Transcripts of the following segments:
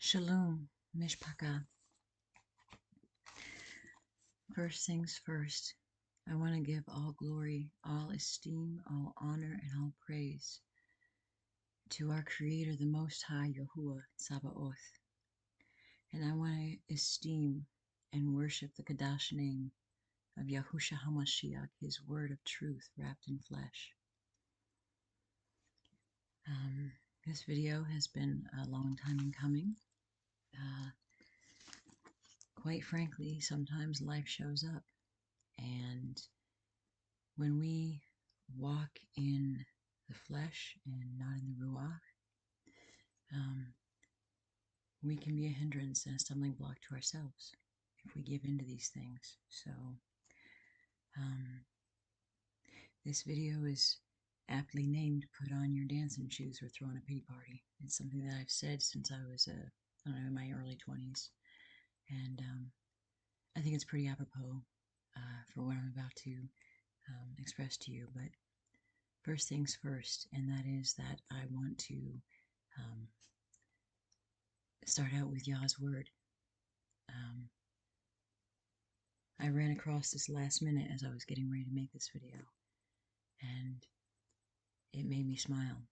Shalom, Mishpaka. First things first, I want to give all glory, all esteem, all honor, and all praise to our Creator, the Most High, Yahuwah Sabaoth. And I want to esteem and worship the Kadash name of Yahusha HaMashiach, His word of truth wrapped in flesh. This video has been a long time in coming. Quite frankly, sometimes life shows up, and when we walk in the flesh and not in the ruach, we can be a hindrance and a stumbling block to ourselves if we give into these things. So this video is aptly named "Put on your dancing shoes or throw in a pity party." It's something that I've said since I was I don't know, in my early 20s, and I think it's pretty apropos for what I'm about to express to you. But first things first, and that is that I want to start out with Yah's word. I ran across this last minute as I was getting ready to make this video, and it made me smile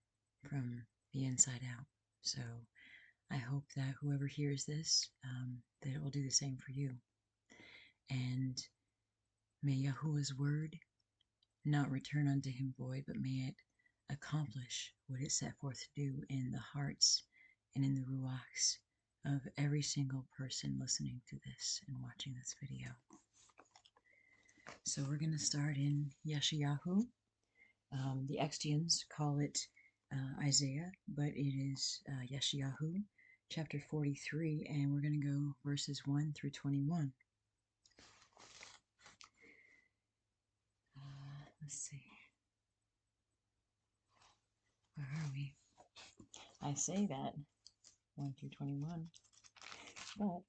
from the inside out. So I hope that whoever hears this, that it will do the same for you. And may Yahuwah's word not return unto him void, but may it accomplish what it set forth to do in the hearts and in the ruachs of every single person listening to this and watching this video. So we're going to start in Yeshayahu. The Extians call it Isaiah, but it is Yeshayahu, chapter 43, and we're going to go verses 1 through 21. Let's see. Where are we? I say that 1 through 21, but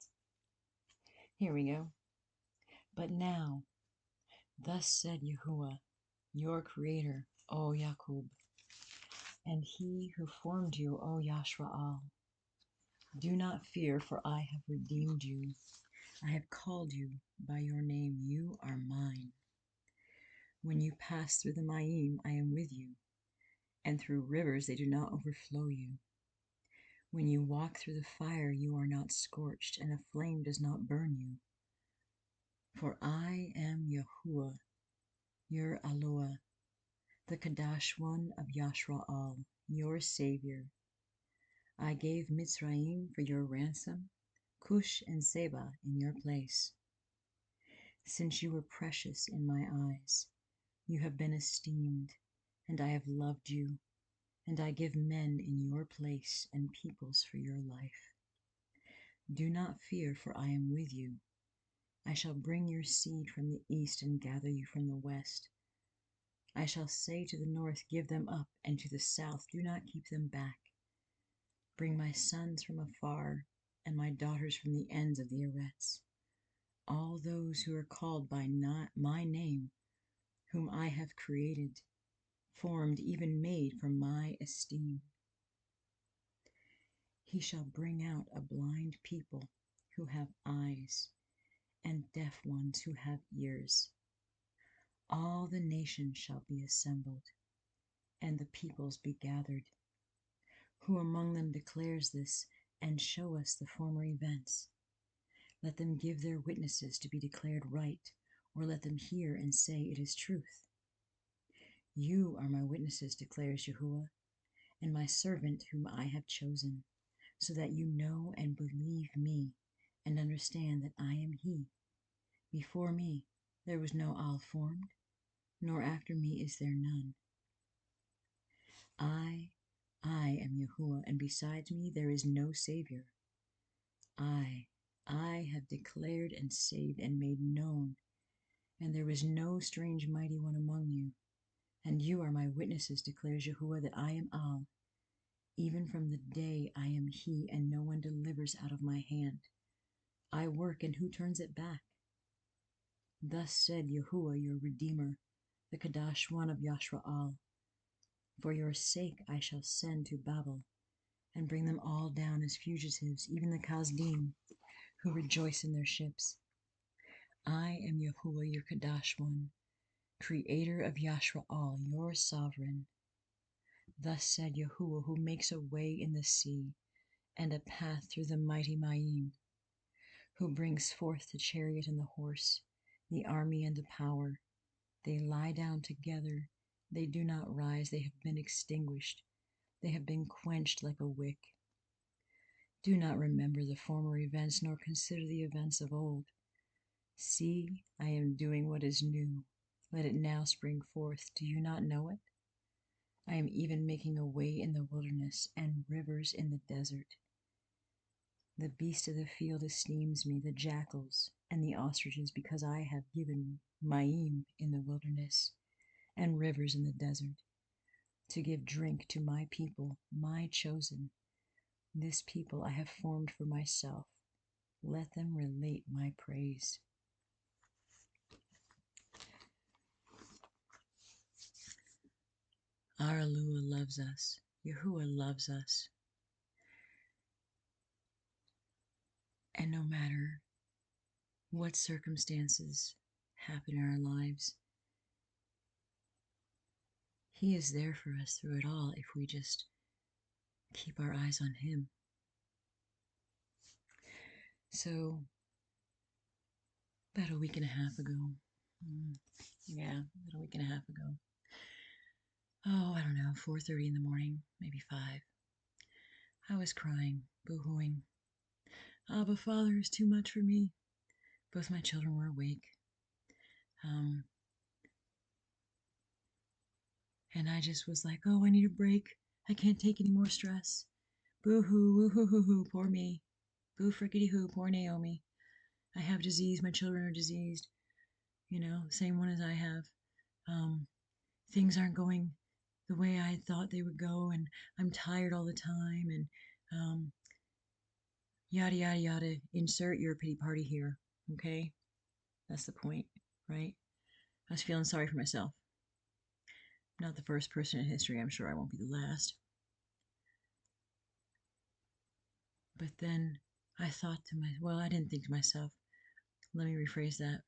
here we go. But now, thus said Yahuwah, your creator, O Yaqub, and he who formed you, O Yashraal. Do not fear, for I have redeemed you. I have called you by your name. You are mine. When you pass through the Mayim, I am with you, and through rivers they do not overflow you. When you walk through the fire, you are not scorched, and the flame does not burn you. For I am Yahuwah, your Aloah, the Kadash one of Yashraal, your Savior. I gave Mitzrayim for your ransom, Cush and Seba in your place. Since you were precious in my eyes, you have been esteemed, and I have loved you, and I give men in your place and peoples for your life. Do not fear, for I am with you. I shall bring your seed from the east and gather you from the west. I shall say to the north, give them up, and to the south, do not keep them back. Bring my sons from afar, and my daughters from the ends of the Eretz. All those who are called by my name, whom I have created, formed, even made for my esteem. He shall bring out a blind people who have eyes, and deaf ones who have ears. All the nations shall be assembled, and the peoples be gathered. Who among them declares this, and show us the former events? Let them give their witnesses to be declared right, or let them hear and say it is truth. You are my witnesses, declares Yahuwah, and my servant whom I have chosen, so that you know and believe me, and understand that I am he. Before me there was no Al formed, nor after me is there none. I am Yahuwah, and besides me there is no Savior. I have declared and saved and made known, and there is no strange mighty one among you. And you are my witnesses, declares Yahuwah, that I am Al. Even from the day I am he, and no one delivers out of my hand. I work, and who turns it back? Thus said Yahuwah, your Redeemer, the Kadash one of Yashraal. For your sake I shall send to Babel, and bring them all down as fugitives, even the Kasdim, who rejoice in their ships. I am Yahuwah, your Kadash one, creator of Yashraal, your sovereign. Thus said Yahuwah, who makes a way in the sea and a path through the mighty Ma'im, who brings forth the chariot and the horse, the army and the power. They lie down together, they do not rise, they have been extinguished, they have been quenched like a wick. Do not remember the former events, nor consider the events of old. See, I am doing what is new. Let it now spring forth. Do you not know it? I am even making a way in the wilderness and rivers in the desert. The beast of the field esteems me, the jackals and the ostriches, because I have given Ma'im in the wilderness and rivers in the desert, to give drink to my people, my chosen. This people I have formed for myself. Let them relate my praise. Our Alua loves us. Yahuwah loves us. And no matter what circumstances happen in our lives, He is there for us through it all if we just keep our eyes on Him. So, about a week and a half ago, about a week and a half ago, I don't know, 4:30 in the morning, maybe 5, I was crying, boo-hooing. Abba, Father is too much for me. Both my children were awake. And I just was like, I need a break. I can't take any more stress. Boo-hoo, woo-hoo-hoo-hoo, poor me. Boo frickety-hoo, poor Naomi. I have disease, my children are diseased. Same one as I have. Things aren't going the way I thought they would go, and I'm tired all the time, and yada, yada, yada. Insert your pity party here, okay? That's the point, right? I was feeling sorry for myself. Not the first person in history. I'm sure I won't be the last. But then I thought to myself, I didn't think to myself. Let me rephrase that.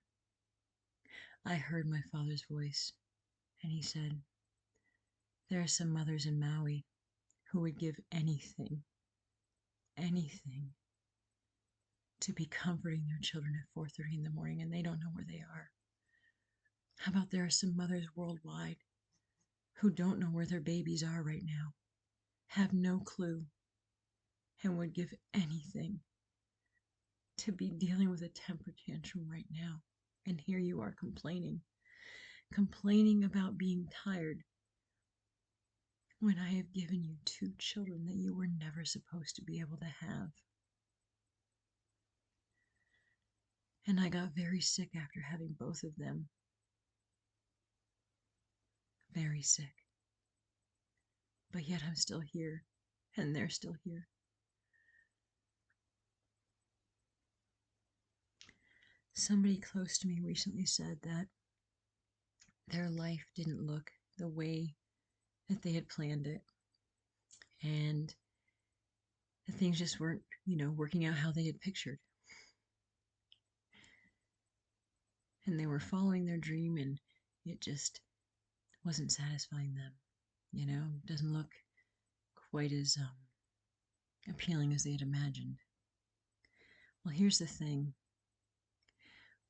I heard my father's voice, and he said, there are some mothers in Maui who would give anything, to be comforting their children at 4:30 in the morning, and they don't know where they are. How about there are some mothers worldwide who don't know where their babies are right now, have no clue, and would give anything to be dealing with a temper tantrum right now. And here you are complaining about being tired, when I have given you 2 children that you were never supposed to be able to have. And I got very sick after having both of them. Very sick. But yet I'm still here, and they're still here. Somebody close to me recently said that their life didn't look the way that they had planned it, and that things just weren't, working out how they had pictured. And they were following their dream, and it just wasn't satisfying them. It doesn't look quite as appealing as they had imagined. Well, here's the thing.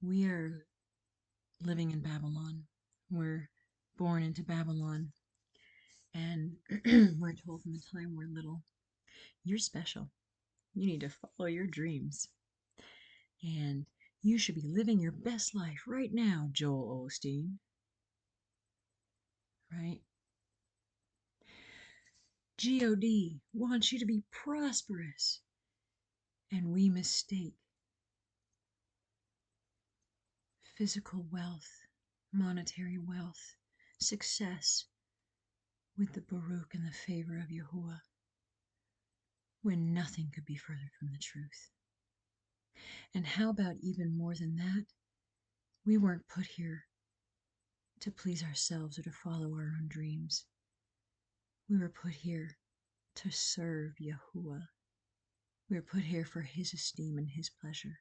We are living in Babylon. We're born into Babylon. And we're told from the time we're little, you're special. You need to follow your dreams. And you should be living your best life right now, Joel Osteen. Right? God wants you to be prosperous. And we mistake physical wealth, monetary wealth, success with the Baruch and the favor of Yahuwah, when nothing could be further from the truth. And how about even more than that? We weren't put here to please ourselves or to follow our own dreams. We were put here to serve Yahuwah. We're put here for His esteem and His pleasure,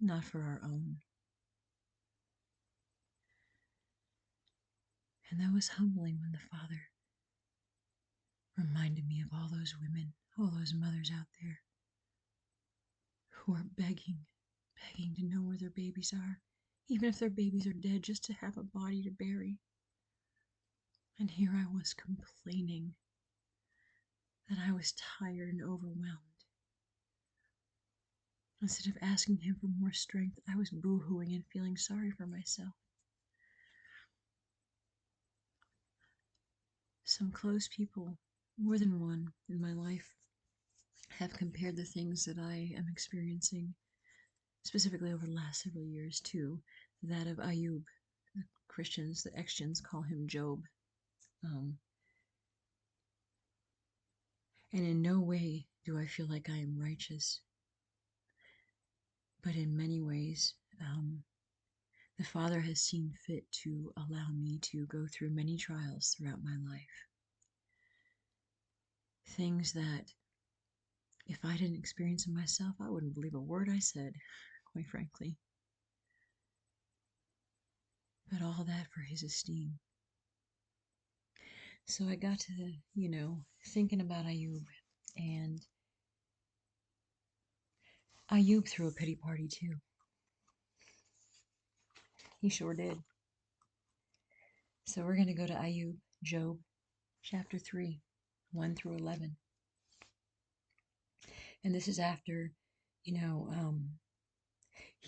not for our own. And that was humbling when the Father reminded me of all those women, all those mothers out there who are begging to know where their babies are, even if their babies are dead, just to have a body to bury. And here I was complaining that I was tired and overwhelmed. Instead of asking Him for more strength, I was boo-hooing and feeling sorry for myself. Some close people, more than one in my life, have compared the things that I am experiencing, specifically over the last several years, to that of Ayub. The Christians, the ex-Christians, call him Job. And in no way do I feel like I am righteous. But in many ways, the Father has seen fit to allow me to go through many trials throughout my life. Things that, if I didn't experience them myself, I wouldn't believe a word I said, quite frankly. But all that for His esteem. So I got to, thinking about Ayub, and Ayub threw a pity party too. He sure did. So we're going to go to Ayub, Job, chapter 3, 1 through 11. And this is after, he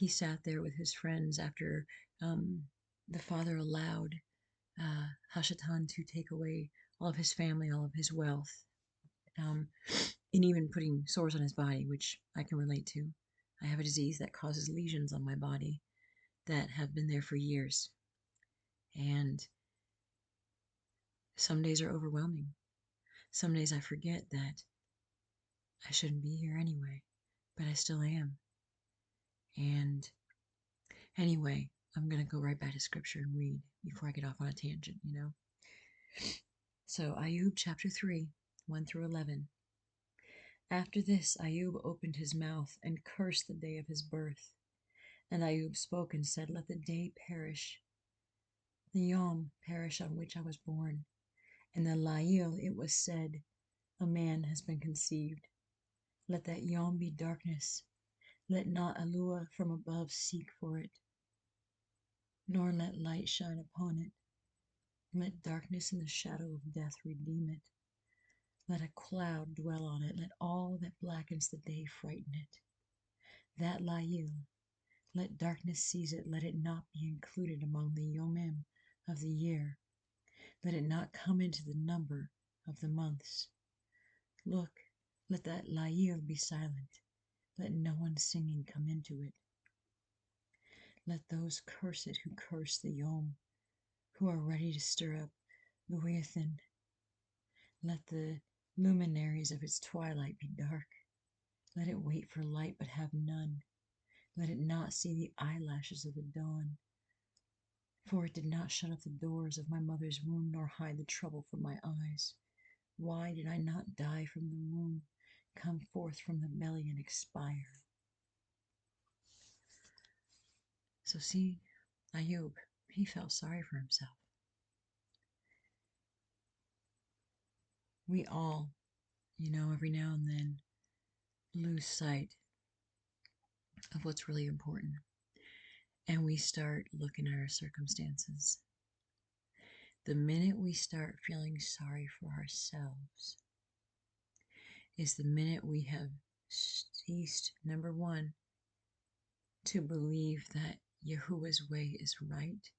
sat there with his friends after the Father allowed Hashatan to take away all of his family, all of his wealth, and even putting sores on his body, which I can relate to. I have a disease that causes lesions on my body that have been there for years. And some days are overwhelming. Some days I forget that I shouldn't be here anyway, but I still am. And anyway, I'm going to go right back to scripture and read before I get off on a tangent, So Ayub chapter 3, 1 through 11. After this, Ayub opened his mouth and cursed the day of his birth. And Ayub spoke and said, let the day perish, the Yom perish on which I was born. And the Lail it was said, a man has been conceived. Let that Yom be darkness. Let not Alua from above seek for it, nor let light shine upon it. Let darkness and the shadow of death redeem it. Let a cloud dwell on it. Let all that blackens the day frighten it. That Lail, let darkness seize it. Let it not be included among the Yomim of the year. Let it not come into the number of the months. Look, let that Lail be silent. Let no one singing come into it. Let those curse it who curse the Yom, who are ready to stir up Leviathan. Let the luminaries of its twilight be dark. Let it wait for light but have none. Let it not see the eyelashes of the dawn. For it did not shut up the doors of my mother's womb, nor hide the trouble from my eyes. Why did I not die from the womb, come forth from the belly and expire? So see, Ayub, he felt sorry for himself. We all, every now and then lose sight of what's really important. And we start looking at our circumstances. The minute we start feeling sorry for ourselves is the minute we have ceased, number one, to believe that Yahuwah's way is right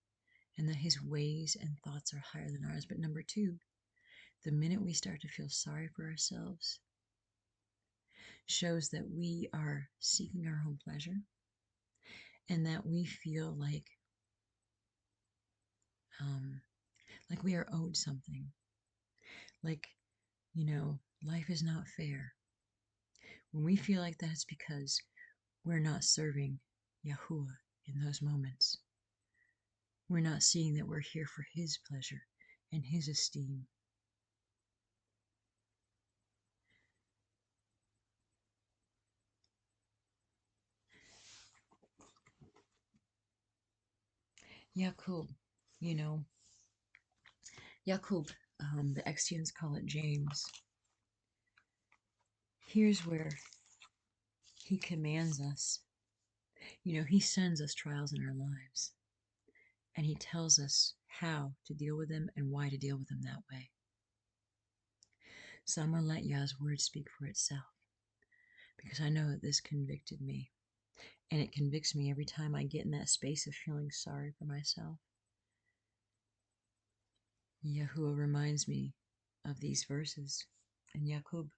and that His ways and thoughts are higher than ours. But number two, the minute we start to feel sorry for ourselves shows that we are seeking our own pleasure and that we feel like we are owed something. Like, life is not fair. When we feel like that, it's because we're not serving Yahuwah in those moments. We're not seeing that we're here for His pleasure and His esteem. Yaqub, you know, Yaqub, the Extians call it James. Here's where he commands us. You know, he sends us trials in our lives, and he tells us how to deal with them and why to deal with them that way. So I'm going to let Yah's word speak for itself, because I know that this convicted me, and it convicts me every time I get in that space of feeling sorry for myself. Yahuwah reminds me of these verses in Yaqub.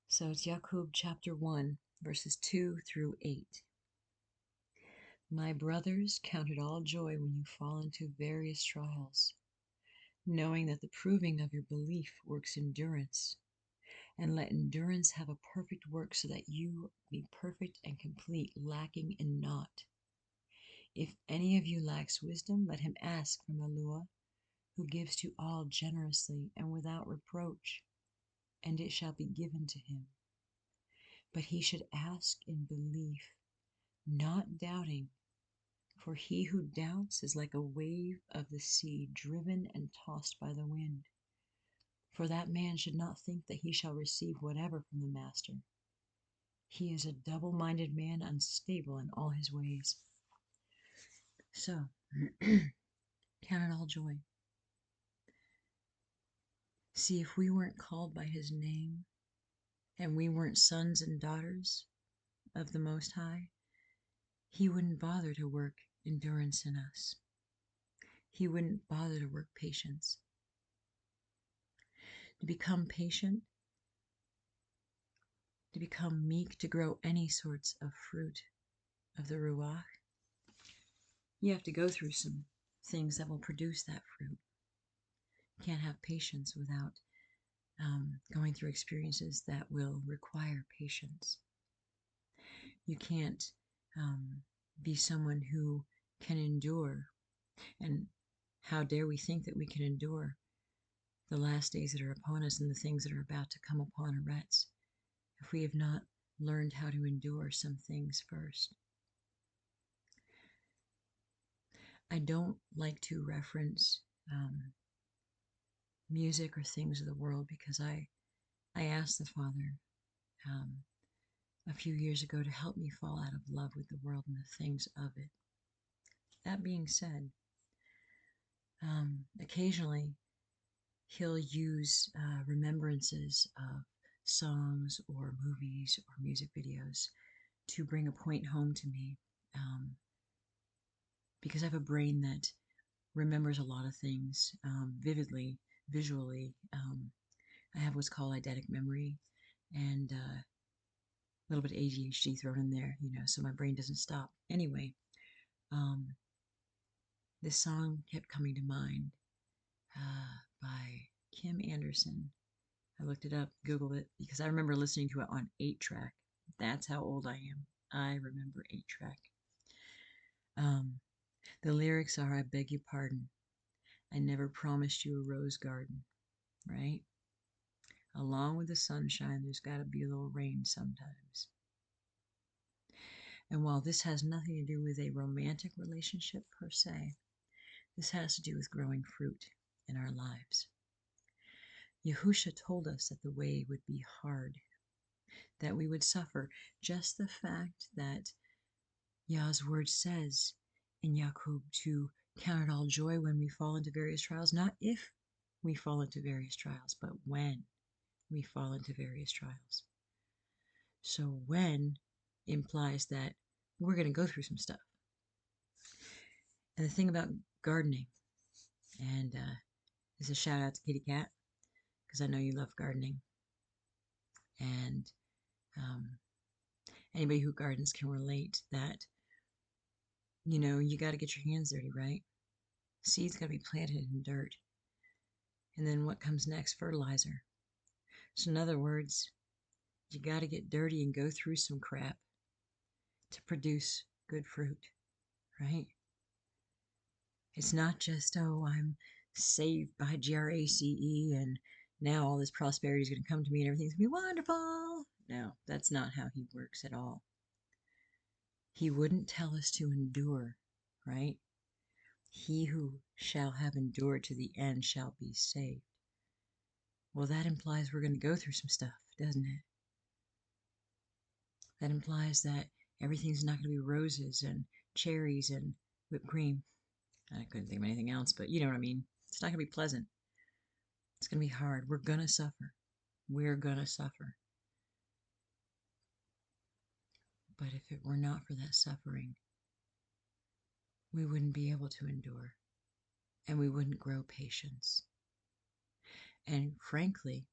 So it's Yaqub chapter 1, verses 2 through 8. My brothers, count it all joy when you fall into various trials, knowing that the proving of your belief works endurance. And let endurance have a perfect work, so that you be perfect and complete, lacking in naught. If any of you lacks wisdom, let him ask from Elohim, who gives to all generously and without reproach, and it shall be given to him. But he should ask in belief, not doubting, for he who doubts is like a wave of the sea, driven and tossed by the wind. For that man should not think that he shall receive whatever from the master. He is a double-minded man, unstable in all his ways. So, count it all joy. See, if we weren't called by his name, and we weren't sons and daughters of the Most High, he wouldn't bother to work endurance in us. He wouldn't bother to work patience. To become patient, to become meek, to grow any sorts of fruit of the Ruach, you have to go through some things that will produce that fruit. You can't have patience without going through experiences that will require patience. You can't be someone who can endure. And how dare we think that we can endure the last days that are upon us and the things that are about to come upon our Eretz, if we have not learned how to endure some things first. I don't like to reference music or things of the world, because I asked the Father a few years ago to help me fall out of love with the world and the things of it. That being said, occasionally he'll use remembrances of songs or movies or music videos to bring a point home to me, because I have a brain that remembers a lot of things vividly, visually. I have what's called eidetic memory, and a little bit of ADHD thrown in there, so my brain doesn't stop. Anyway, this song kept coming to mind by Kim Anderson. I looked it up, Googled it, because I remember listening to it on 8-track. That's how old I am. I remember 8-track. The lyrics are, I beg your pardon, I never promised you a rose garden, right? Along with the sunshine, there's got to be a little rain sometimes. And while this has nothing to do with a romantic relationship per se, this has to do with growing fruit in our lives. Yahusha told us that the way would be hard, that we would suffer. Just the fact that Yah's word says in Yaqub to count it all joy when we fall into various trials, not if we fall into various trials, but when we fall into various trials. So when implies that we're going to go through some stuff. And the thing about gardening, and this is a shout out to Kitty Cat, because I know you love gardening, and anybody who gardens can relate that, you got to get your hands dirty, right? Seeds got to be planted in dirt. And then what comes next? Fertilizer. So in other words, you got to get dirty and go through some crap to produce good fruit, right? It's not just, oh, I'm saved by GRACE and now all this prosperity is going to come to me and everything's going to be wonderful. No, that's not how he works at all. He wouldn't tell us to endure right? He who shall have endured to the end shall be saved. Well, that implies we're going to go through some stuff, doesn't it? That implies that everything's not going to be roses and cherries and whipped cream. I couldn't think of anything else, but you know what I mean. It's not going to be pleasant. It's going to be hard. We're going to suffer. We're going to suffer. But if it were not for that suffering, we wouldn't be able to endure, and we wouldn't grow patience. And frankly,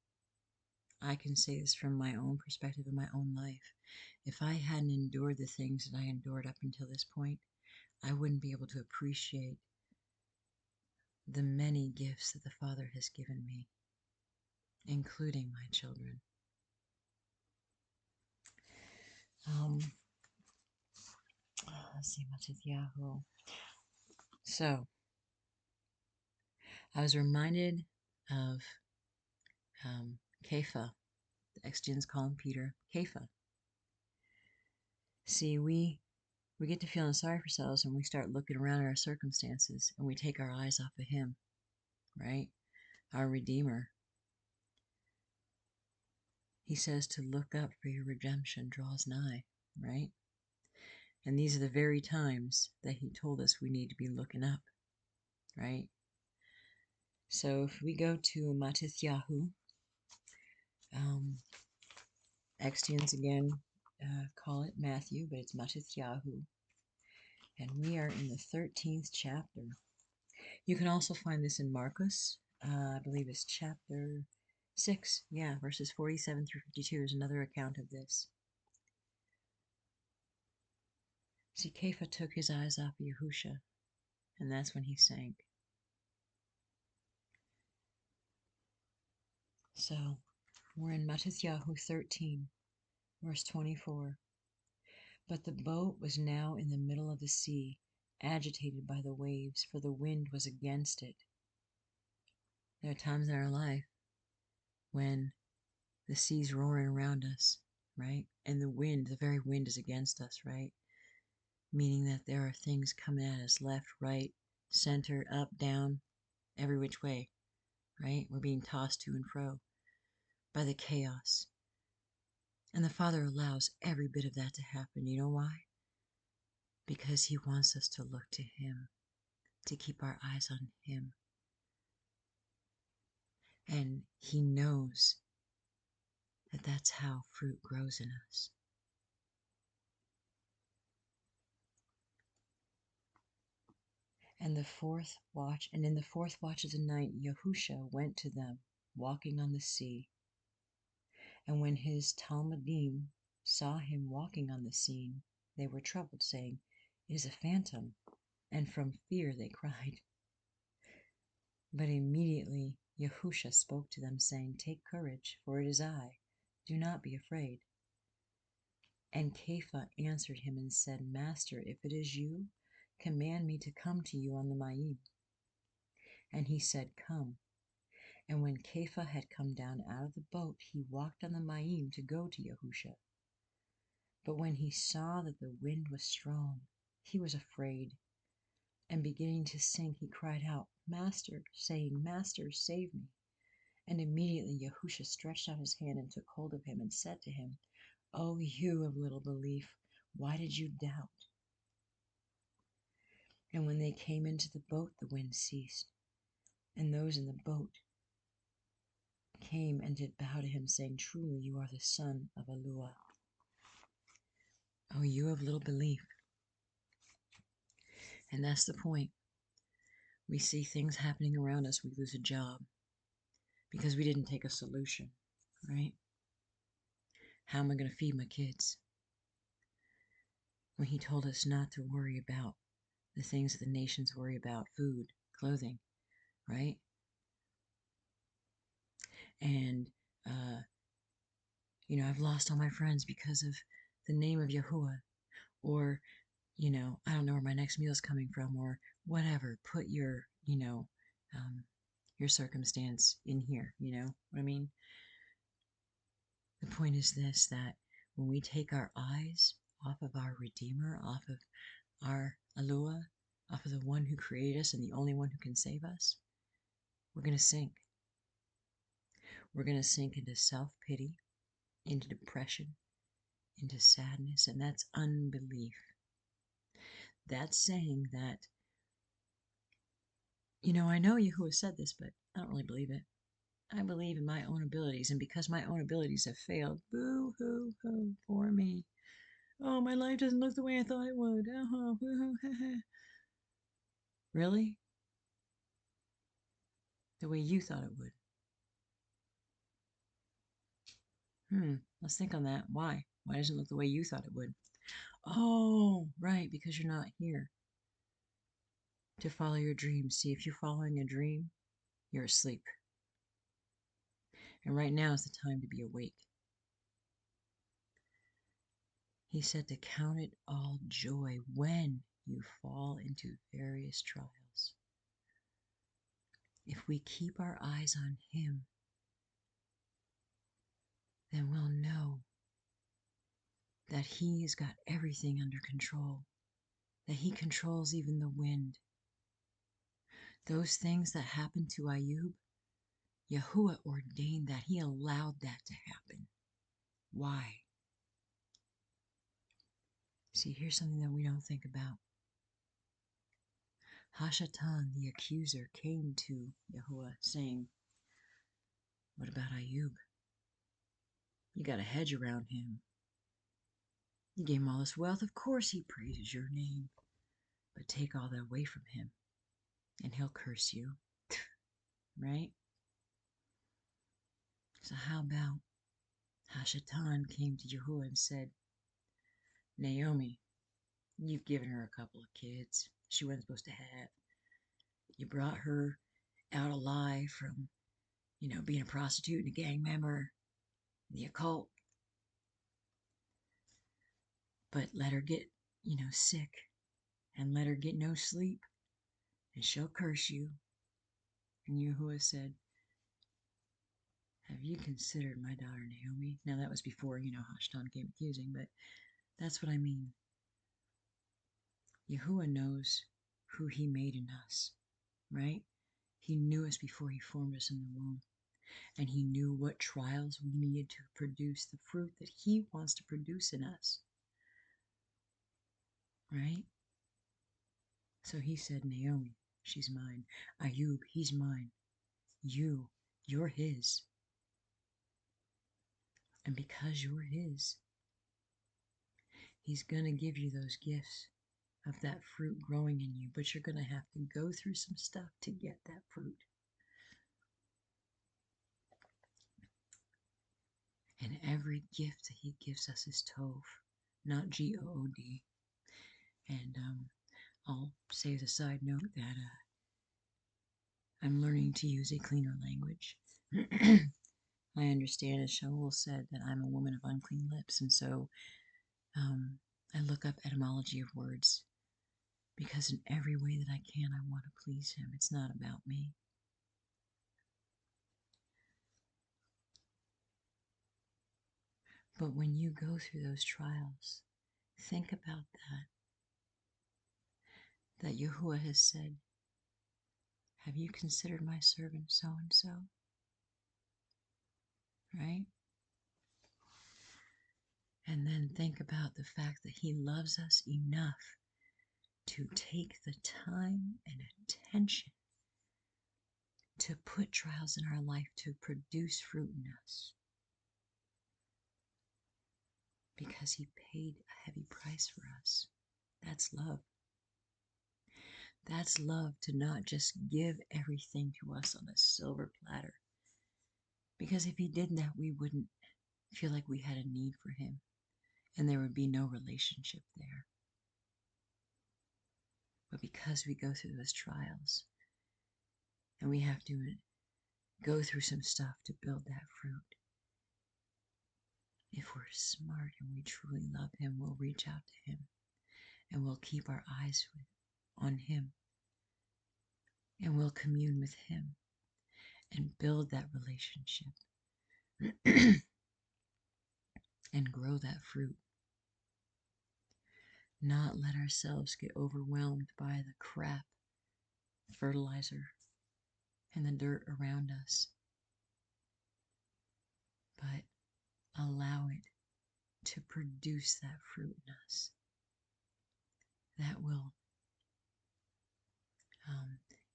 I can say this from my own perspective in my own life. If I hadn't endured the things that I endured up until this point, I wouldn't be able to appreciate the many gifts that the Father has given me, including my children. Let's see, Matityahu. So, I was reminded of Kepha. The ex-gens call him Peter. Kepha. See, we get to feeling sorry for ourselves when we start looking around at our circumstances and we take our eyes off of Him, right? Our Redeemer. He says to look up, for your redemption draws nigh, right? And these are the very times that He told us we need to be looking up, right? So if we go to Matityahu, Extians again call it Matthew, but it's Matityahu. And we are in the 13th chapter. You can also find this in Marcus. I believe it's chapter 6. Yeah, verses 47 through 52 is another account of this. See, Kepha took his eyes off of Yahusha, and that's when he sank. So, we're in Matityahu 13, verse 24. But the boat was now in the middle of the sea, agitated by the waves, for the wind was against it. There are times in our life when the sea's roaring around us, right? And the very wind is against us, right? Meaning that there are things coming at us left, right, center, up, down, every which way, right? We're being tossed to and fro by the chaos. And the Father allows every bit of that to happen. You know why? Because He wants us to look to Him, to keep our eyes on Him. And He knows that that's how fruit grows in us. And in the fourth watch of the night, Yahusha went to them, walking on the sea. And when his Talmudim saw him walking on the sea, they were troubled, saying, "It is a phantom." And from fear they cried. But immediately Yahusha spoke to them, saying, "Take courage, for it is I. Do not be afraid." And Kepha answered him and said, "Master, if it is you, command me to come to you on the Mayim." And he said, "Come." And when Kepha had come down out of the boat, he walked on the Mayim to go to Yahusha. But when he saw that the wind was strong, he was afraid, and beginning to sink, he cried out, "Master," saying, "Master, save me." And immediately Yahusha stretched out his hand and took hold of him and said to him, "O you of little belief, why did you doubt?" And when they came into the boat, the wind ceased, and those in the boat came and did bow to him, saying, "Truly you are the Son of Elua." O you of little belief. And that's the point. We see things happening around us. We lose a job because we didn't take a solution, right? How am I going to feed my kids? When He told us not to worry about the things that the nations worry about, food, clothing, right? And, I've lost all my friends because of the name of Yahuwah. Or, I don't know where my next meal is coming from, or whatever. Put your, your circumstance in here, you know what I mean? The point is this, that when we take our eyes off of our Redeemer, off of our Elua, off of the one who created us and the only one who can save us, we're going to sink. We're going to sink into self-pity, into depression, into sadness, and that's unbelief. That's saying that, I know Yahuwah said this, but I don't really believe it. I believe in my own abilities, and because my own abilities have failed, boo-hoo-hoo for me. Oh, my life doesn't look the way I thought it would. Oh, really? The way you thought it would. Let's think on that. Why? Why doesn't it look the way you thought it would? Oh, right, because you're not here to follow your dreams. See, if you're following a dream, you're asleep. And right now is the time to be awake. He said to count it all joy when you fall into various trials. If we keep our eyes on Him, then we'll know that He's got everything under control, that He controls even the wind. Those things that happened to Ayub, Yahuwah ordained that. He allowed that to happen. Why? See, here's something that we don't think about. Hashatan, the accuser, came to Yahuwah saying, what about Ayub? You got a hedge around him. You gave him all this wealth. Of course he praises your name. But take all that away from him, and he'll curse you. Right? So how about Hashatan came to Yahuwah and said, Naomi, you've given her a couple of kids she wasn't supposed to have. You brought her out alive from, being a prostitute and a gang member, the occult. But let her get, sick, and let her get no sleep, and she'll curse you. And Yahuwah said, have you considered my daughter Naomi? Now that was before, Hashtan came accusing, but that's what I mean. Yahuwah knows who He made in us, right? He knew us before He formed us in the womb. And He knew what trials we needed to produce the fruit that He wants to produce in us. Right? So He said, Naomi, she's mine. Ayub, he's mine. You're His. And because you're His, He's going to give you those gifts of that fruit growing in you. But you're going to have to go through some stuff to get that fruit. And every gift that He gives us is Tov, not G-O-O-D. And I'll say as a side note that I'm learning to use a cleaner language. I understand, as Shaul said, that I'm a woman of unclean lips, and so I look up etymology of words, because in every way that I can, I want to please Him. It's not about me. But when you go through those trials, think about that Yahuwah has said, have you considered my servant so-and-so? Right? And then think about the fact that He loves us enough to take the time and attention to put trials in our life to produce fruit in us. Because He paid a heavy price for us. That's love. That's love, to not just give everything to us on a silver platter. Because if He did that, we wouldn't feel like we had a need for Him, and there would be no relationship there. But because we go through those trials, and we have to go through some stuff to build that fruit, if we're smart and we truly love Him, we'll reach out to Him, and we'll keep our eyes on Him, and we'll commune with Him and build that relationship and grow that fruit. not let ourselves get overwhelmed by the crap, fertilizer, and the dirt around us, but allow it to produce that fruit in us that will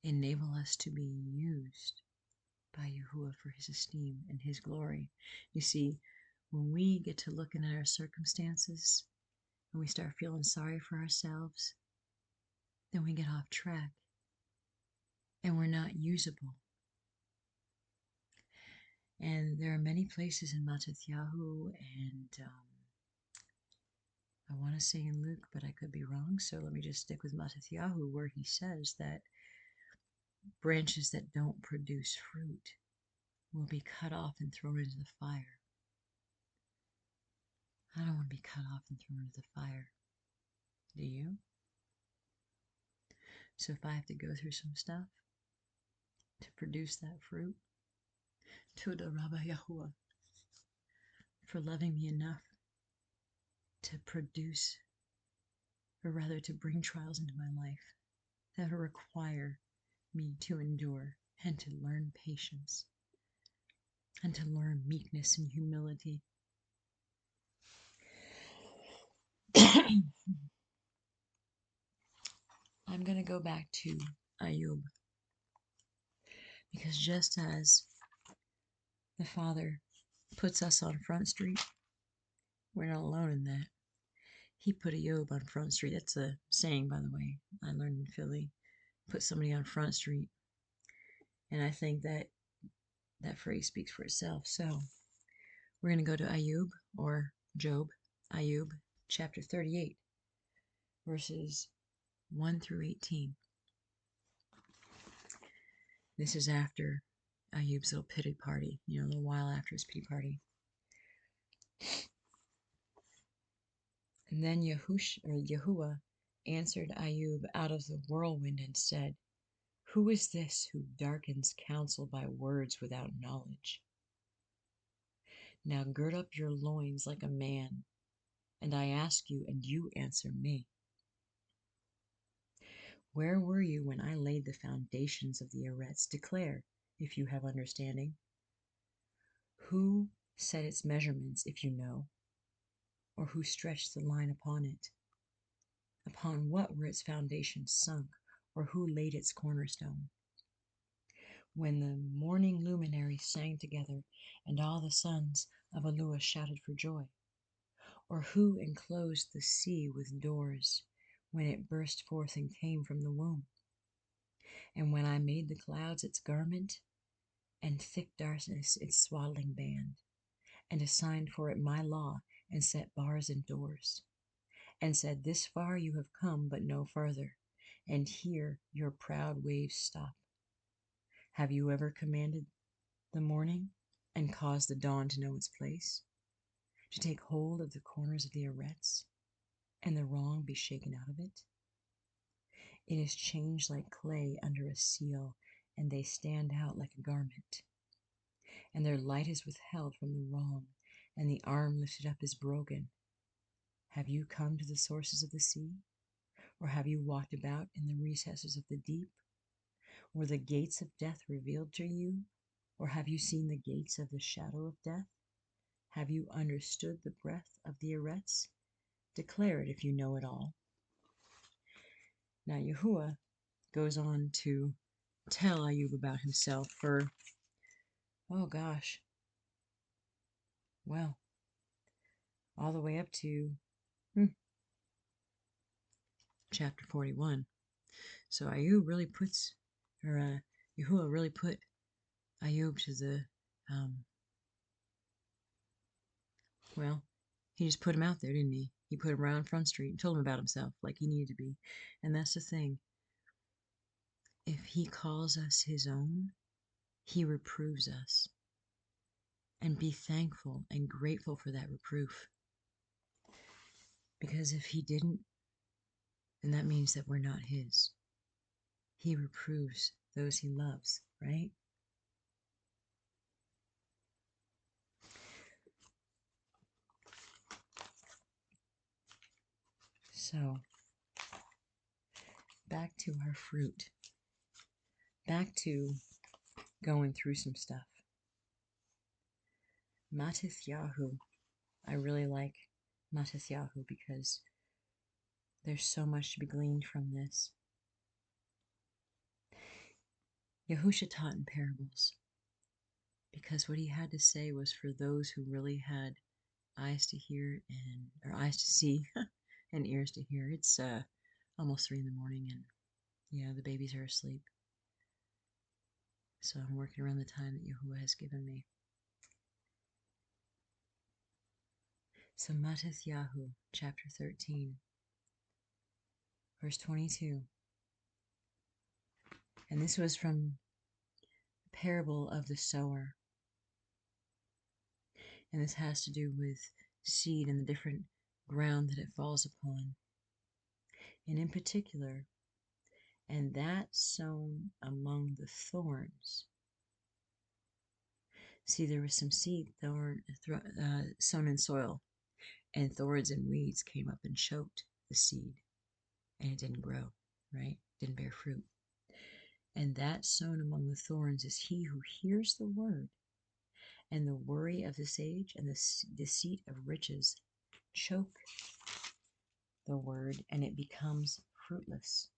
enable us to be used by Yahuwah for his esteem and his glory. You see, when we get to looking at our circumstances and we start feeling sorry for ourselves, then we get off track and we're not usable. And there are many places in Matatyahu and I want to say in Luke, but I could be wrong, so let me just stick with Matatyahu, where he says that branches that don't produce fruit will be cut off and thrown into the fire. I don't want to be cut off and thrown into the fire. Do you? So if I have to go through some stuff to produce that fruit, Toda Rabba Yahuwah for loving me enough to produce, or rather to bring trials into my life that require me to endure and to learn patience and to learn meekness and humility. I'm going to go back to Ayub, because just as the Father puts us on Front Street, we're not alone in that. He put Ayub on Front Street. That's a saying, by the way, I learned in Philly. Put somebody on Front Street. And I think that that phrase speaks for itself. So we're going to go to Ayub, or Job, Ayub, chapter 38, verses 1 through 18. This is after Ayub's little pity party, a little while after his pity party. And then Yahuwah answered Ayub out of the whirlwind and said, "Who is this who darkens counsel by words without knowledge? Now gird up your loins like a man, and I ask you, and you answer me. Where were you when I laid the foundations of the Eretz? Declare, if you have understanding. Who set its measurements, if you know? Or who stretched the line upon it? Upon what were its foundations sunk, or who laid its cornerstone? When the morning luminaries sang together, and all the sons of Alua shouted for joy? Or who enclosed the sea with doors, when it burst forth and came from the womb? And when I made the clouds its garment, and thick darkness its swaddling band, and assigned for it my law, and set bars and doors, and said, This far you have come, but no farther, and here your proud waves stop. Have you ever commanded the morning, and caused the dawn to know its place, to take hold of the corners of the Eretz, and the wrong be shaken out of it? It is changed like clay under a seal, and they stand out like a garment. And their light is withheld from the wrong, and the arm lifted up is broken. Have you come to the sources of the sea? Or have you walked about in the recesses of the deep? Were the gates of death revealed to you? Or have you seen the gates of the shadow of death? Have you understood the breath of the Eretz? Declare it if you know it all. Now Yahuwah goes on to tell Ayub about himself for, oh gosh, well, all the way up to chapter 41. So Ayub really puts, or Yahuwah really put Ayub to the, well, he just put him out there, didn't he? He put him around Front Street and told him about himself like he needed to be. And that's the thing. If he calls us his own, he reproves us. And be thankful and grateful for that reproof. Because if he didn't, then that means that we're not his. He reproves those he loves, right? So, back to our fruit. Back to going through some stuff. Matithyahu. I really like Matithyahu because there's so much to be gleaned from this. Yahusha taught in parables because what he had to say was for those who really had eyes to hear or eyes to see and ears to hear. It's almost 3 a.m. and yeah, the babies are asleep. So I'm working around the time that Yahuwah has given me. So Matithyahu, chapter 13, verse 22. And this was from the parable of the sower. And this has to do with seed and the different ground that it falls upon. And in particular, and that sown among the thorns. See, there was some seed sown in soil, and thorns and weeds came up and choked the seed, and it didn't grow, right? Didn't bear fruit. And that sown among the thorns is he who hears the word, and the worry of this age and the deceit of riches choke the word, and it becomes fruitless.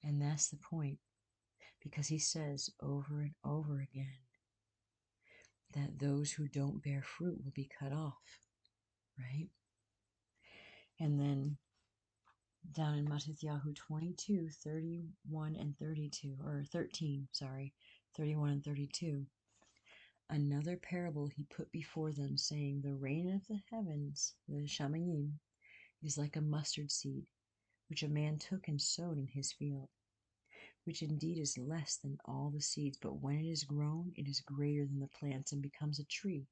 And that's the point, because he says over and over again that those who don't bear fruit will be cut off, right? And then down in Matithyahu 22, 31 and 32, or 13, 31 and 32, another parable he put before them, saying, the rain of the heavens, the Shamayim, is like a mustard seed, which a man took and sowed in his field, which indeed is less than all the seeds, but when it is grown, it is greater than the plants and becomes a tree,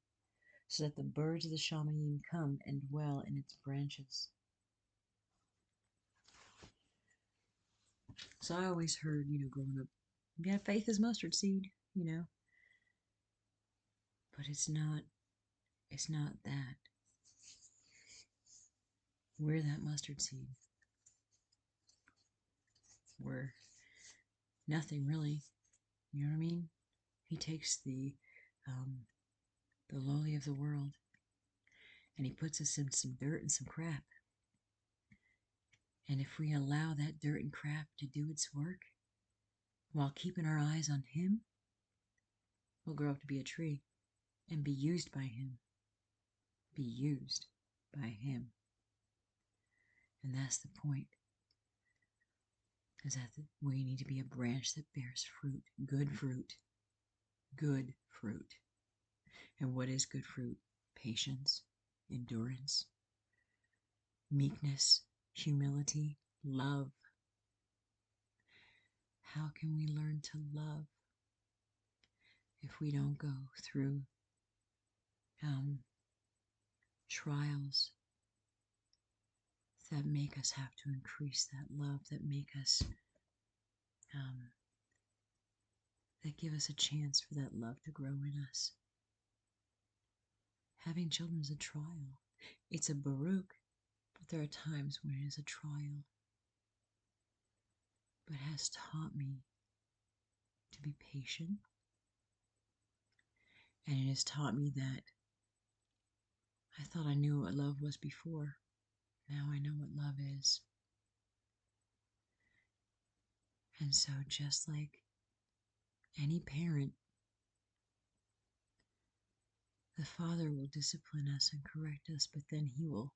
so that the birds of the Shamayim come and dwell in its branches. So I always heard, growing up, yeah, faith is mustard seed, but it's not that. We're that mustard seed. We're nothing really, you know what I mean? He takes the lowly of the world, and he puts us in some dirt and some crap. And if we allow that dirt and crap to do its work, while keeping our eyes on him, we'll grow up to be a tree and be used by him. Be used by him. And that's the point, is that we need to be a branch that bears fruit, good fruit, good fruit. And what is good fruit? Patience, endurance, meekness, humility, love. How can we learn to love if we don't go through trials that make us have to increase that love, that make us, that give us a chance for that love to grow in us? Having children is a trial. It's a Baruch, but there are times when it is a trial. But it has taught me to be patient, and it has taught me that I thought I knew what love was before. Now I know what love is. And so just like any parent, the Father will discipline us and correct us, but then he will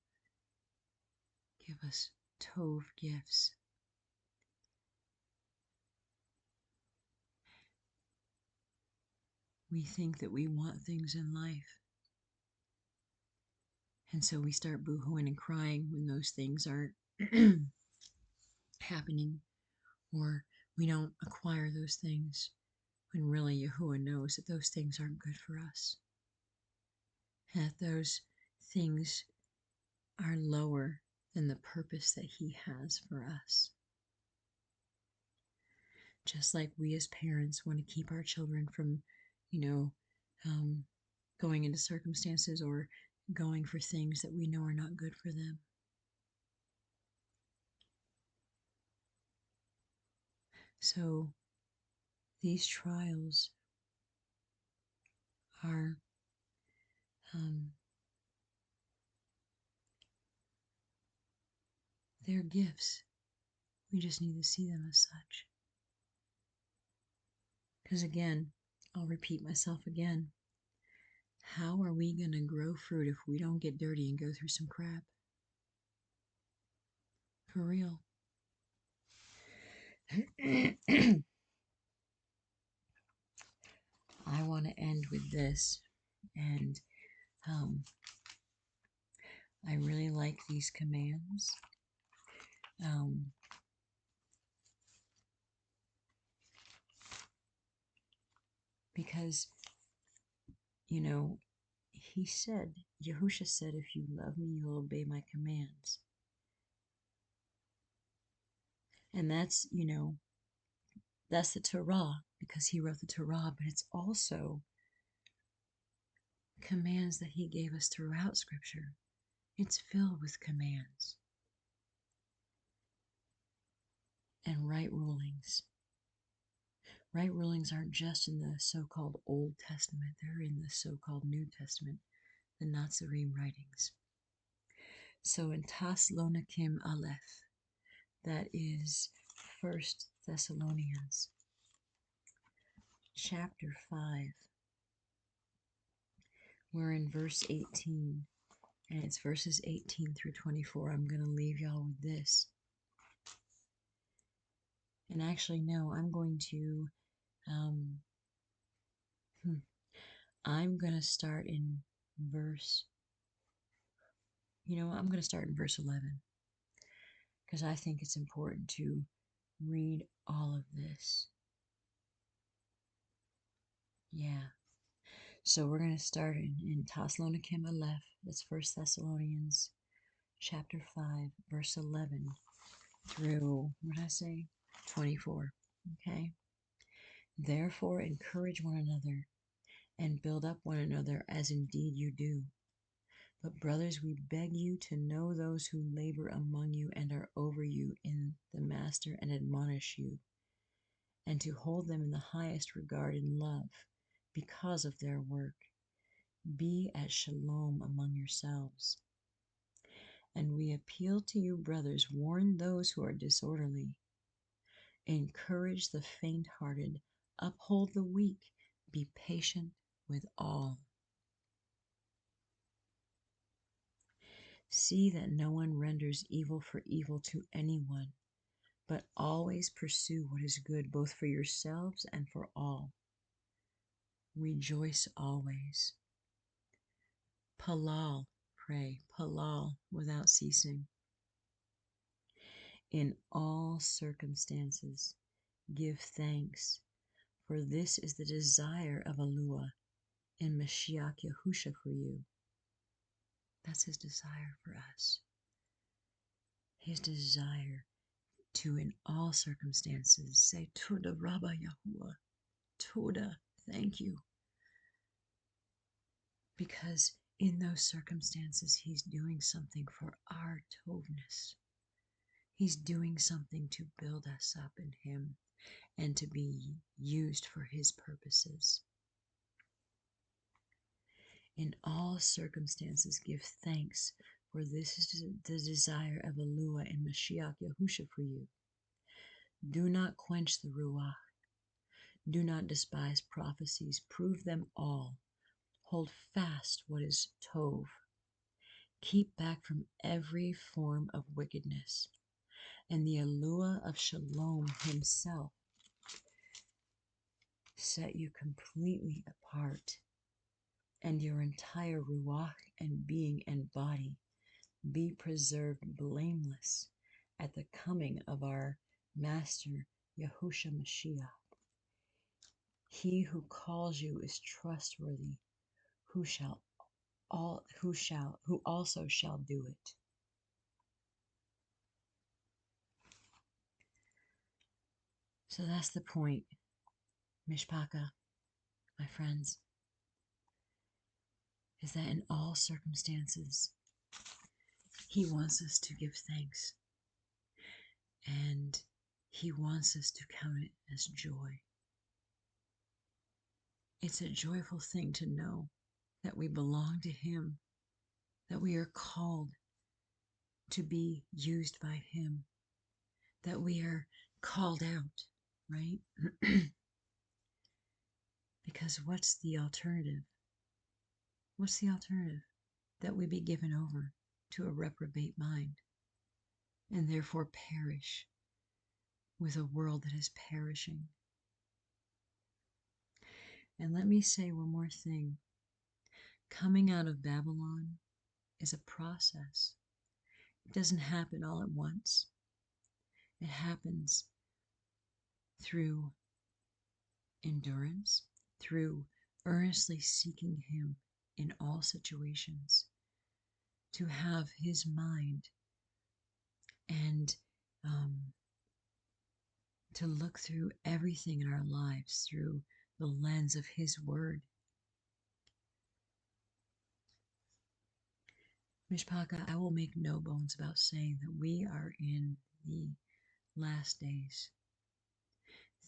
give us tov gifts. We think that we want things in life, and so we start boo-hooing and crying when those things aren't happening, or we don't acquire those things, when really Yahuwah knows that those things aren't good for us, and that those things are lower than the purpose that he has for us. Just like we as parents want to keep our children from you know, going into circumstances or going for things that we know are not good for them. So these trials are they're gifts. We just need to see them as such. Because again, I'll repeat myself again. How are we going to grow fruit if we don't get dirty and go through some crap? For real. I want to end with this. And I really like these commands. Because, you know, he said, Yahusha said, if you love me, you'll obey my commands. And that's, you know, that's the Torah, because he wrote the Torah, but it's also commands that he gave us throughout Scripture. It's filled with commands and right rulings. Right rulings aren't just in the so-called Old Testament, they're in the so-called New Testament, the Nazarene writings. So in Taslonikim Aleph, that is 1 Thessalonians chapter 5, we're in verse 18, and it's verses 18 through 24. I'm going to leave y'all with this. And actually, no, I'm going to start in verse, I'm going to start in verse 11, because I think it's important to read all of this. Yeah. So we're going to start in Taslonikim Aleph. That's 1 Thessalonians chapter 5, verse 11 through, what did I say? 24. Okay? Therefore, encourage one another and build up one another as indeed you do. But brothers, we beg you to know those who labor among you and are over you in the Master and admonish you, and to hold them in the highest regard in love because of their work. Be at shalom among yourselves. And we appeal to you, brothers, warn those who are disorderly, encourage the faint-hearted, uphold the weak, be patient with all. See that no one renders evil for evil to anyone, but always pursue what is good, both for yourselves and for all. Rejoice always. Palal, pray. Palal, without ceasing. In all circumstances, give thanks, for this is the desire of Alua in Mashiach Yahusha for you. That's his desire for us. His desire to, in all circumstances, say, Toda Rabba Yahuwah. Toda, thank you. Because in those circumstances, he's doing something for our tovness. He's doing something to build us up in him and to be used for his purposes. In all circumstances, give thanks, for this is the desire of Alua and Mashiach Yahusha for you. Do not quench the Ruach. Do not despise prophecies. Prove them all. Hold fast what is Tov. Keep back from every form of wickedness. And the Alua of Shalom himself set you completely apart, and your entire Ruach and being and body be preserved blameless at the coming of our Master Yahusha Mashiach. He who calls you is trustworthy, who also shall do it. So that's the point, Mishpaka. my friends, is that in all circumstances, He wants us to give thanks, and He wants us to count it as joy. It's a joyful thing to know that we belong to Him, that we are called to be used by Him, that we are called out, right? Because what's the alternative? What's the alternative? That we be given over to a reprobate mind and therefore perish with a world that is perishing. And let me say one more thing. Coming out of Babylon is a process. It doesn't happen all at once. It happens through endurance, through earnestly seeking Him in all situations, to have His mind and to look through everything in our lives through the lens of His Word. Mishpaka, I will make no bones about saying that we are in the last days.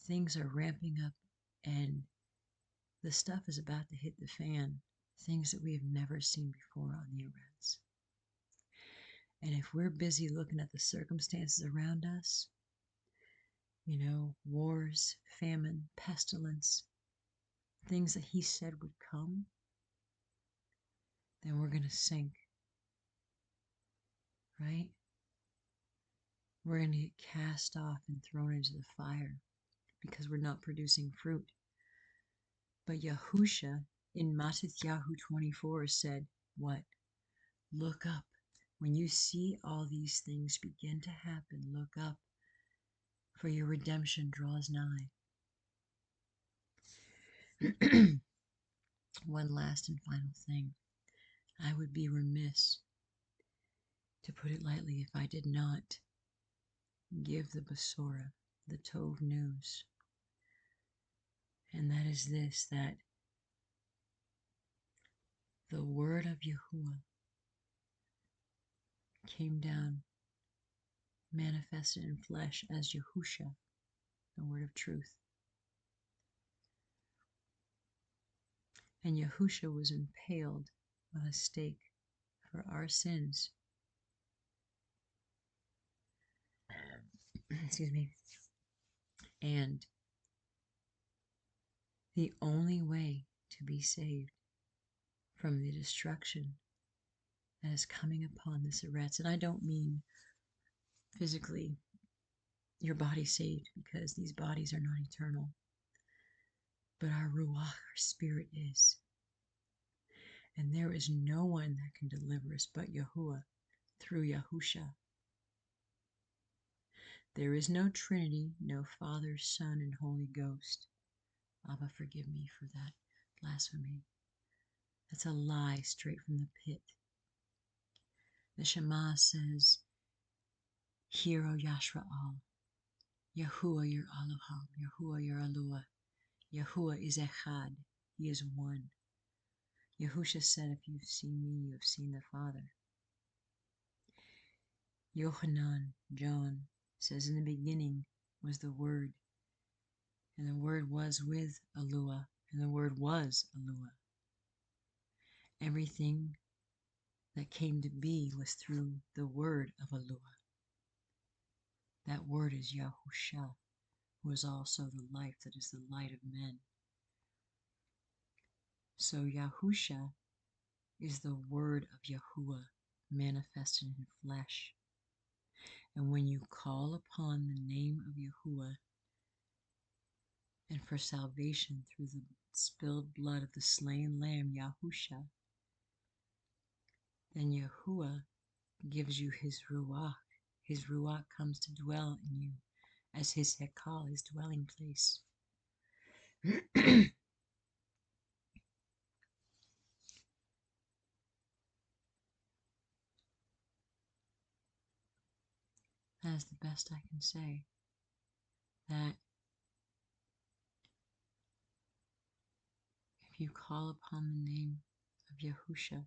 Things are ramping up and the stuff is about to hit the fan. Things that we have never seen before on the Areds. And if we're busy looking at the circumstances around us, wars, famine, pestilence, things that He said would come, then we're going to sink, right? We're going to get cast off and thrown into the fire because we're not producing fruit. But Yahusha in Matithyahu 24 said, what? Look up. When you see all these things begin to happen, look up, for your redemption draws nigh. One last and final thing. I would be remiss, to put it lightly, if I did not give the Basora, the Tov news. And that is this, that the word of Yahuwah came down, manifested in flesh as Yahusha, the word of truth. And Yahusha was impaled on a stake for our sins. Excuse me. And the only way to be saved from the destruction that is coming upon this Eretz, and I don't mean physically your body saved, because these bodies are not eternal, but our Ruach, our spirit, is. And there is no one that can deliver us but Yahuwah through Yahusha. There is no Trinity, no Father, Son, and Holy Ghost. Abba, forgive me for that blasphemy. That's a lie straight from the pit. The Shema says, Hear, O Yashra'al, Yahuwah your Elohim, Yahuwah your Alua. Yahuwah is Echad, He is one. Yahusha said, if you've seen me, you have seen the Father. Yohanan, John, says, in the beginning was the Word, and the Word was with Alua, and the Word was Alua. Everything that came to be was through the Word of Alua. That Word is Yahusha, who is also the life that is the light of men. So Yahusha is the Word of Yahuwah manifested in flesh. And when you call upon the name of Yahuwah, and for salvation through the spilled blood of the slain lamb, Yahusha, then Yahuwah gives you His Ruach. His Ruach comes to dwell in you as His Hekal, His dwelling place. That is the best I can say. That if you call upon the name of Yahusha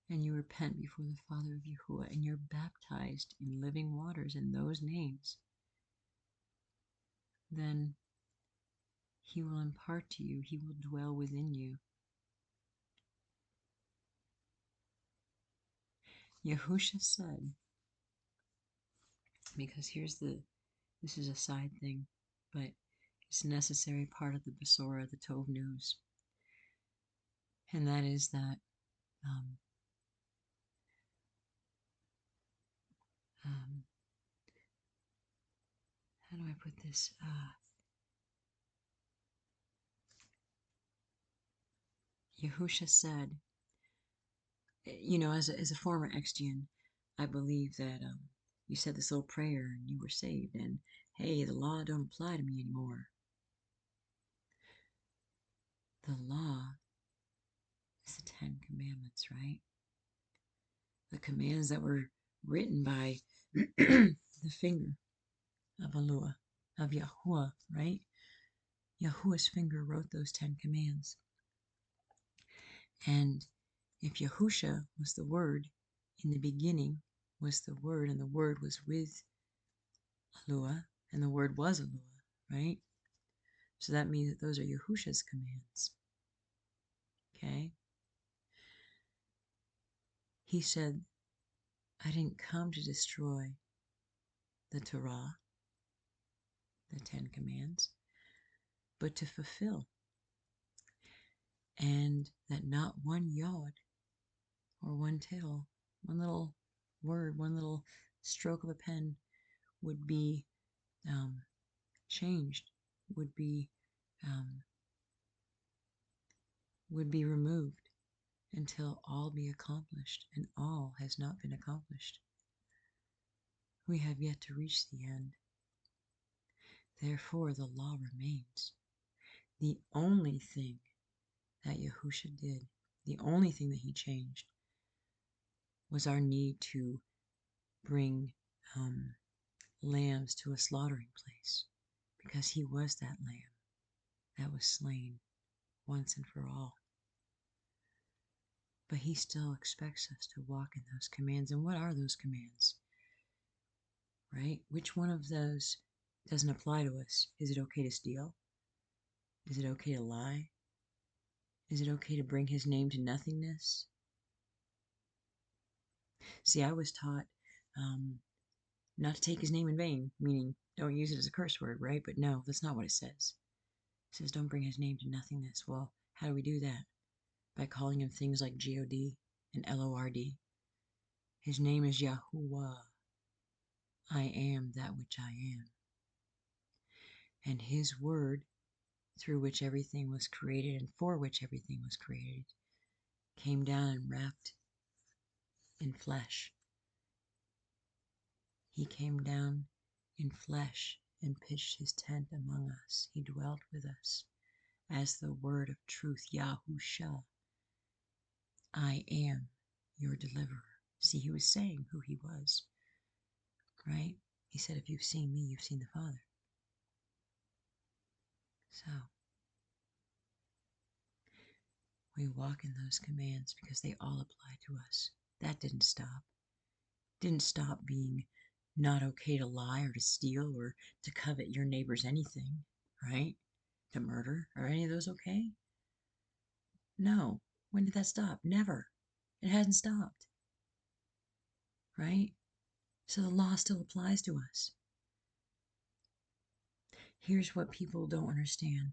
and you repent before the Father of Yahuwah and you're baptized in living waters in those names, then He will impart to you, He will dwell within you. Yahusha said, because this is a side thing, but it's a necessary part of the Besorah, the Tov news, and that is that how do I put this? Yahusha said, as a former Extian, I believe that you said this little prayer and you were saved, and hey, the law don't apply to me anymore. The law is the 10 Commandments, right? The commands that were written by the finger of Alua, of Yahuwah, right? Yahuwah's finger wrote those 10 commands. And if Yahusha was the Word, in the beginning was the Word, and the Word was with Alua, and the Word was Alua, right? So that means that those are Yahusha's commands. Okay? He said, I didn't come to destroy the Torah, the 10 commands, but to fulfill. And that not one yod or one tittle, one little word, one little stroke of a pen would be changed, would be removed until all be accomplished, and all has not been accomplished. We have yet to reach the end. Therefore, the law remains. The only thing that Yahusha did, the only thing that he changed, was our need to bring lambs to a slaughtering place, because he was that lamb that was slain once and for all. But he still expects us to walk in those commands. And what are those commands? Right? Which one of those doesn't apply to us? Is it okay to steal? Is it okay to lie? Is it okay to bring his name to nothingness? See, I was taught not to take his name in vain, meaning don't use it as a curse word, right? But no, that's not what it says. It says don't bring his name to nothingness. Well, how do we do that? By calling him things like G-O-D and L-O-R-D. His name is Yahuwah. I am that which I am. And his word, through which everything was created and for which everything was created, came down and wrapped in flesh. He came down in flesh and pitched his tent among us. He dwelt with us as the word of truth, Yahusha. I am your deliverer. See, he was saying who he was, right? He said, if you've seen me, you've seen the Father. So, we walk in those commands because they all apply to us. That didn't stop. Didn't stop being not okay to lie or to steal or to covet your neighbor's anything, right? To murder. Are any of those okay? No. When did that stop? Never. It hasn't stopped. Right? So the law still applies to us. Here's what people don't understand.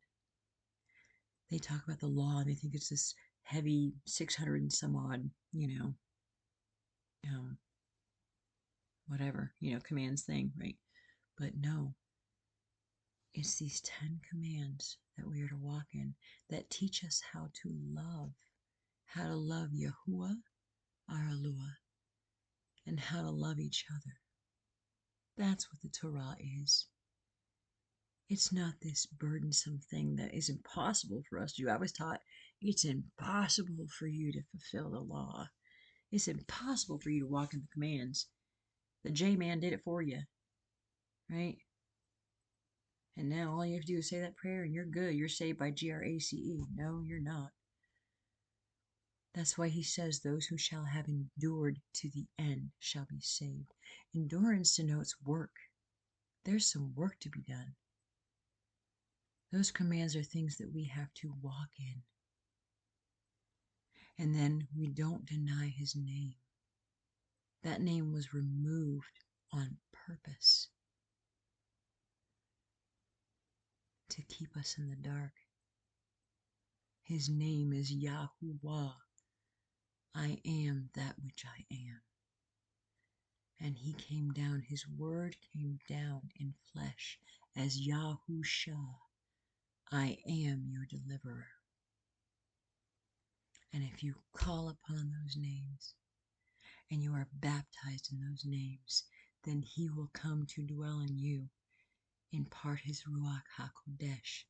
They talk about the law and they think it's this heavy 600 and some odd, whatever, commands thing, right? But no, it's these 10 commands that we are to walk in that teach us how to love Yahuwah, our Alua, and how to love each other. That's what the Torah is. It's not this burdensome thing that is impossible for us to do. I was taught it's impossible for you to fulfill the law. It's impossible for you to walk in the commands. The J-Man did it for you, right? And now all you have to do is say that prayer and you're good. You're saved by Grace. No, you're not. That's why he says those who shall have endured to the end shall be saved. Endurance denotes work. There's some work to be done. Those commands are things that we have to walk in. And then we don't deny his name. That name was removed on purpose to keep us in the dark. His name is Yahuwah. I am that which I am. And he came down, his word came down in flesh as Yahusha. I am your deliverer. And if you call upon those names and you are baptized in those names, then he will come to dwell in you, impart his Ruach HaKodesh,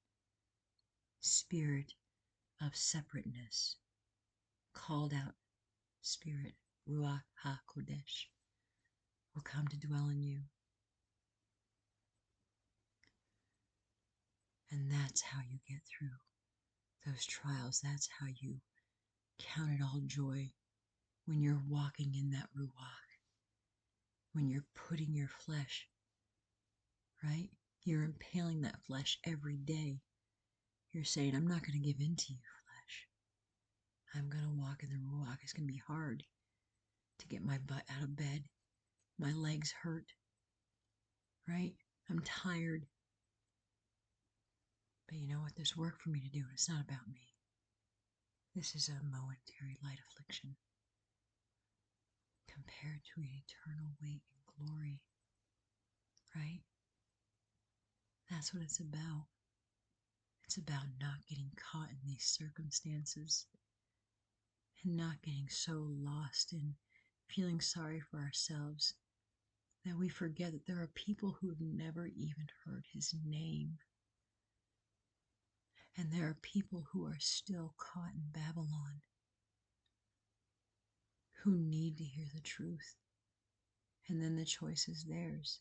spirit of separateness, called out spirit, Ruach HaKodesh, will come to dwell in you. And that's how you get through those trials. That's how you count it all joy when you're walking in that Ruach, when you're putting your flesh, right? You're impaling that flesh every day. You're saying, I'm not going to give in to you, flesh. I'm going to walk in the Ruach. It's going to be hard to get my butt out of bed. My legs hurt, right? I'm tired. But you know what? There's work for me to do. It's not about me. This is a momentary light affliction compared to an eternal weight in glory, right? That's what it's about. It's about not getting caught in these circumstances and not getting so lost in feeling sorry for ourselves that we forget that there are people who have never even heard his name. And there are people who are still caught in Babylon who need to hear the truth. And then the choice is theirs.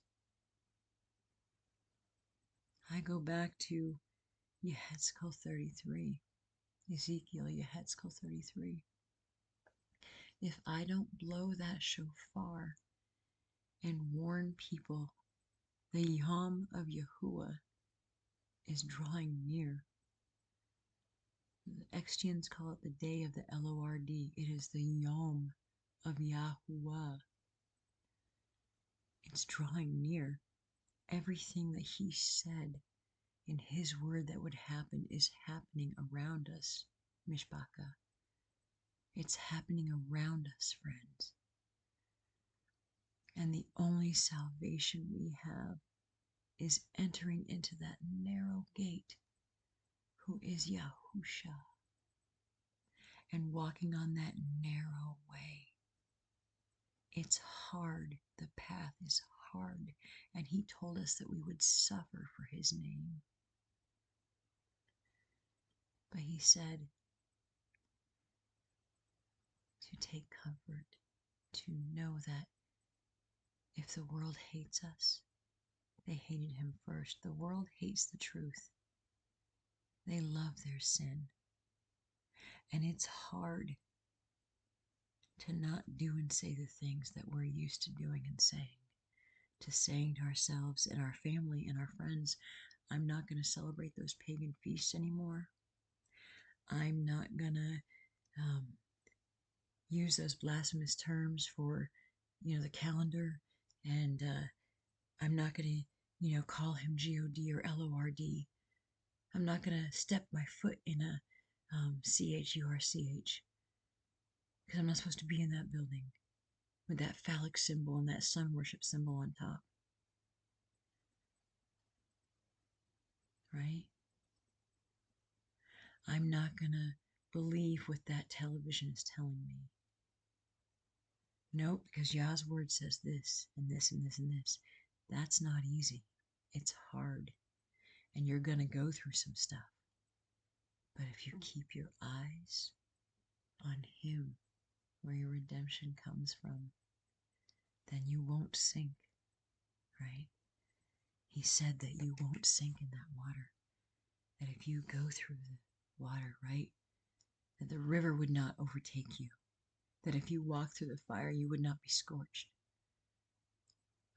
I go back to Yehezkel 33, Ezekiel Yehezkel 33. If I don't blow that shofar and warn people the Yom of Yahuwah is drawing near. The Extians call it the day of the Lord. It is the Yom of Yahuwah. It's drawing near. Everything that he said in his word that would happen is happening around us, Mishpaka. It's happening around us, friends. And the only salvation we have is entering into that narrow gate, who is Yahusha, and walking on that narrow way. It's hard. The path is hard. And he told us that we would suffer for his name. But he said to take comfort, to know that if the world hates us, they hated him first. The world hates the truth. They love their sin. And it's hard to not do and say the things that we're used to doing and saying. To saying to ourselves and our family and our friends, I'm not going to celebrate those pagan feasts anymore. I'm not going to use those blasphemous terms for, the calendar. And I'm not going to, call him G-O-D or L-O-R-D. I'm not going to step my foot in a C-H-U-R-C-H. Because I'm not supposed to be in that building with that phallic symbol and that sun worship symbol on top. Right? I'm not going to believe what that television is telling me. No, because Yah's word says this and this and this and this. That's not easy. It's hard. And you're going to go through some stuff. But if you keep your eyes on him, where your redemption comes from, then you won't sink, right? He said that you won't sink in that water, that if you go through the water, right, that the river would not overtake you, that if you walk through the fire, you would not be scorched.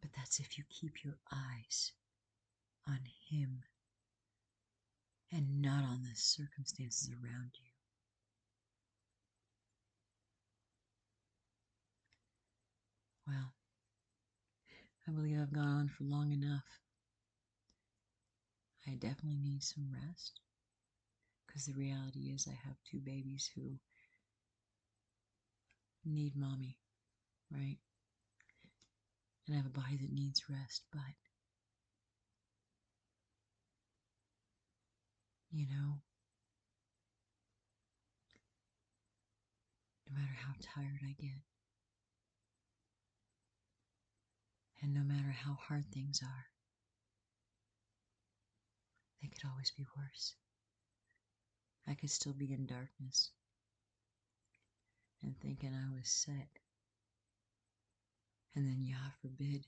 But that's if you keep your eyes on Him and not on the circumstances around you. Well, I believe I've gone on for long enough. I definitely need some rest, because the reality is I have two babies who need mommy, right? And I have a body that needs rest, but, you know, no matter how tired I get, and no matter how hard things are, they could always be worse. I could still be in darkness and thinking I was set. And then, Yah forbid,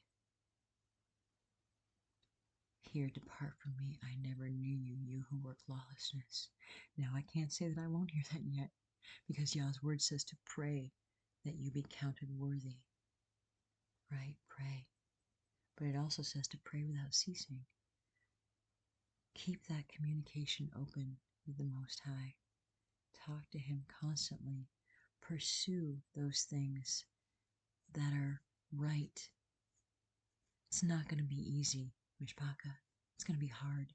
here, depart from me, I never knew you, you who work lawlessness. Now, I can't say that I won't hear that yet, because Yah's word says to pray that you be counted worthy. Right? Pray. But it also says to pray without ceasing. Keep that communication open with the Most High. Talk to Him constantly. Pursue those things that are right. It's not going to be easy, Mishpaka. It's going to be hard.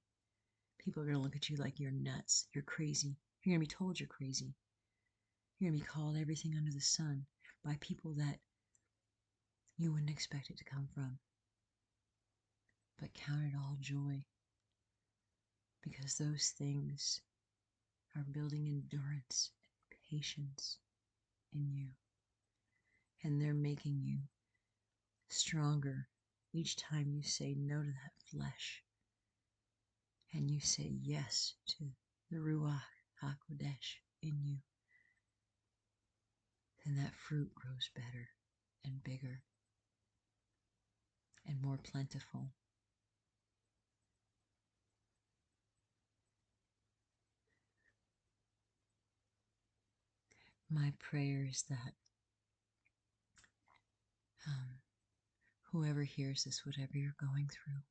People are going to look at you like you're nuts. You're crazy. You're going to be told you're crazy. You're going to be called everything under the sun by people that you wouldn't expect it to come from. But count it all joy, because those things are building endurance and patience in you. And they're making you stronger each time you say no to that flesh and you say yes to the Ruach HaKodesh in you. Then that fruit grows better and bigger and more plentiful. My prayer is that whoever hears this, whatever you're going through,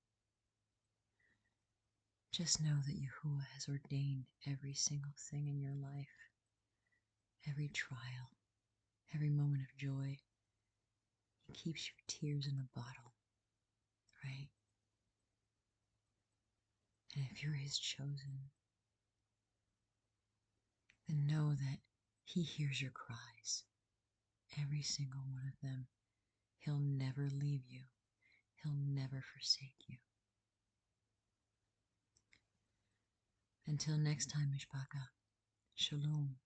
just know that Yahuwah has ordained every single thing in your life, every trial, every moment of joy. He keeps your tears in a bottle, right? And if you're His chosen, then know that He hears your cries, every single one of them. He'll never leave you. He'll never forsake you. Until next time, Mishpaka, Shalom,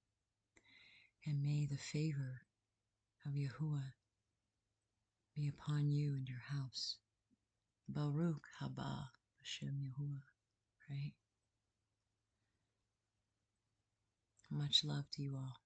and may the favor of Yahuwah be upon you and your house. Baruch haba Hashem Yahuwah, right? Much love to you all.